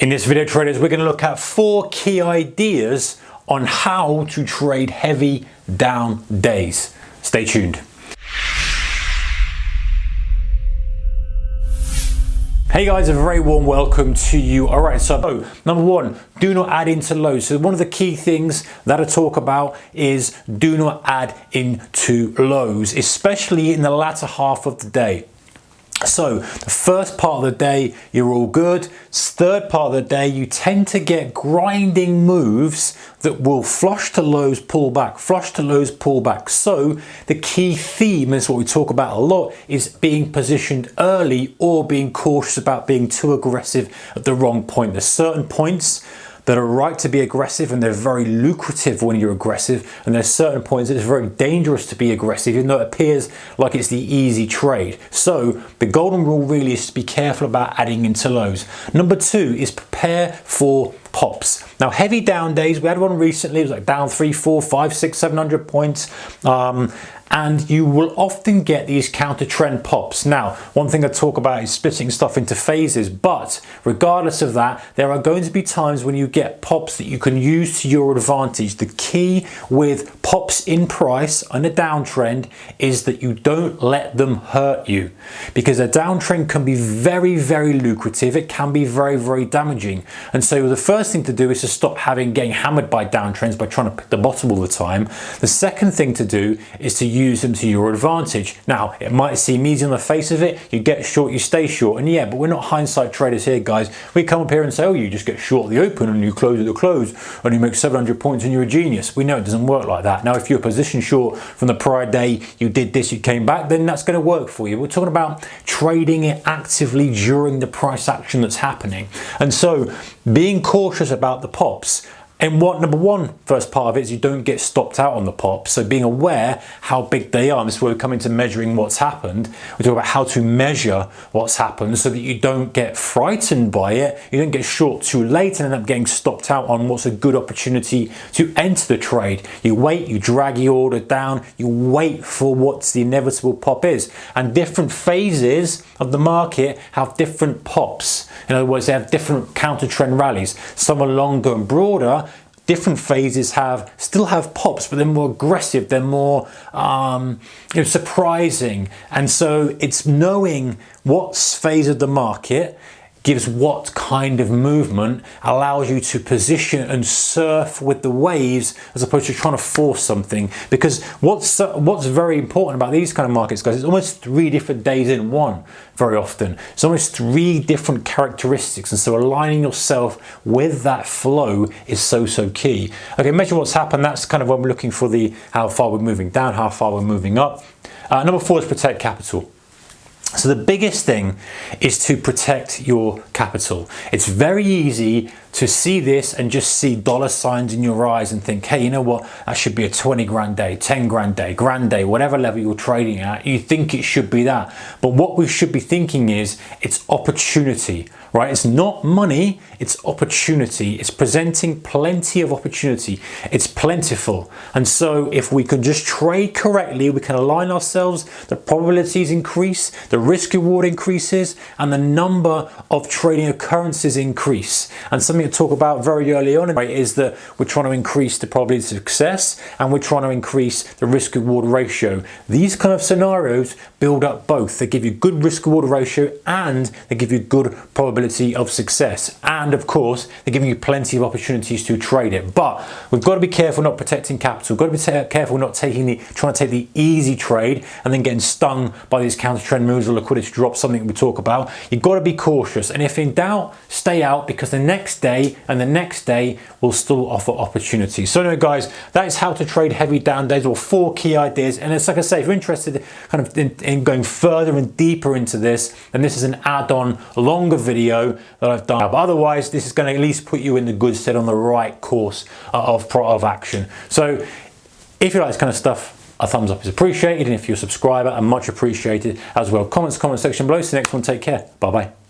In this video, traders, we're going to look at 4 key ideas on how to trade heavy down days. Stay tuned. Hey guys, a very warm welcome to you. All right, so number 1, do not add into lows. So one of the key things that I talk about is do not add into lows, especially in the latter half of the day. So the first part of the day, you're all good. Third part of the day, you tend to get grinding moves that will flush to lows, pull back, flush to lows, pull back. So the key theme is what we talk about a lot is being positioned early or being cautious about being too aggressive at the wrong point. There's certain points that are right to be aggressive and they're very lucrative when you're aggressive, and there's certain points that it's very dangerous to be aggressive even though it appears like it's the easy trade. So the golden rule really is to be careful about adding into lows. Number 2 is prepare for pops. Now heavy down days, we had one recently, it was like down 3, 4, 5, 6, 700 points. And you will often get these counter trend pops. Now, one thing I talk about is splitting stuff into phases, but regardless of that, there are going to be times when you get pops that you can use to your advantage. The key with pops in price on a downtrend is that you don't let them hurt you, because a downtrend can be very, very lucrative. It can be very, very damaging. And so the first thing to do is to stop getting hammered by downtrends by trying to pick the bottom all the time. The second thing to do is to use them to your advantage. Now, it might seem easy on the face of it. You get short, you stay short. And yeah, but we're not hindsight traders here, guys. We come up here and say, oh, you just get short at the open and you close at the close and you make 700 points and you're a genius. We know it doesn't work like that. Now, if you're position short from the prior day, you did this, you came back, then that's going to work for you. We're talking about trading it actively during the price action that's happening. And so being cautious about the pops. And number 1, first part of it is you don't get stopped out on the pops. So being aware how big they are. And this is where we come into measuring what's happened. We talk about how to measure what's happened so that you don't get frightened by it. You don't get short too late and end up getting stopped out on what's a good opportunity to enter the trade. You wait, you drag your order down, you wait for what the inevitable pop is. And different phases of the market have different pops. In other words, they have different counter trend rallies. Some are longer and broader. Different phases still have pops, but they're more aggressive, they're more surprising. And so it's knowing what phase of the market gives what kind of movement, allows you to position and surf with the waves as opposed to trying to force something. Because what's very important about these kind of markets, guys, it's almost 3 different days in one very often. It's almost 3 different characteristics, and so aligning yourself with that flow is so key. Okay, measure what's happened. That's kind of when we're looking for how far we're moving down, how far we're moving up. Number 4 is protect capital. So the biggest thing is to protect your capital. It's very easy to see this and just see dollar signs in your eyes and think, hey, you know what, that should be a 20 grand day, 10 grand day, grand day, whatever level you're trading at, you think it should be that. But what we should be thinking is it's opportunity, right? It's not money, it's opportunity. It's presenting plenty of opportunity. It's plentiful. And so if we can just trade correctly, we can align ourselves, the probabilities increase, the risk reward increases, and the number of trading occurrences increase. And something to talk about very early on, right, is that we're trying to increase the probability of success and we're trying to increase the risk reward ratio. These kind of scenarios build up both. They give you good risk reward ratio and they give you good probability of success. And of course, they're giving you plenty of opportunities to trade it. But we've got to be careful not protecting capital. We've got to be careful not trying to take the easy trade and then getting stung by these counter trend moves or liquidity drops, something we talk about. You've got to be cautious. And if in doubt, stay out, because the next day and the next day will still offer opportunities. So anyway, guys, that is how to trade heavy down days, or 4 key ideas. And it's like I say, if you're interested kind of in going further and deeper into this, then this is an add-on longer video that I've done. But otherwise, this is going to at least put you in the good stead on the right course of action. So if you like this kind of stuff, a thumbs up is appreciated, and if you're a subscriber, much appreciated as well. Comment section below. See you next one. Take care. Bye bye.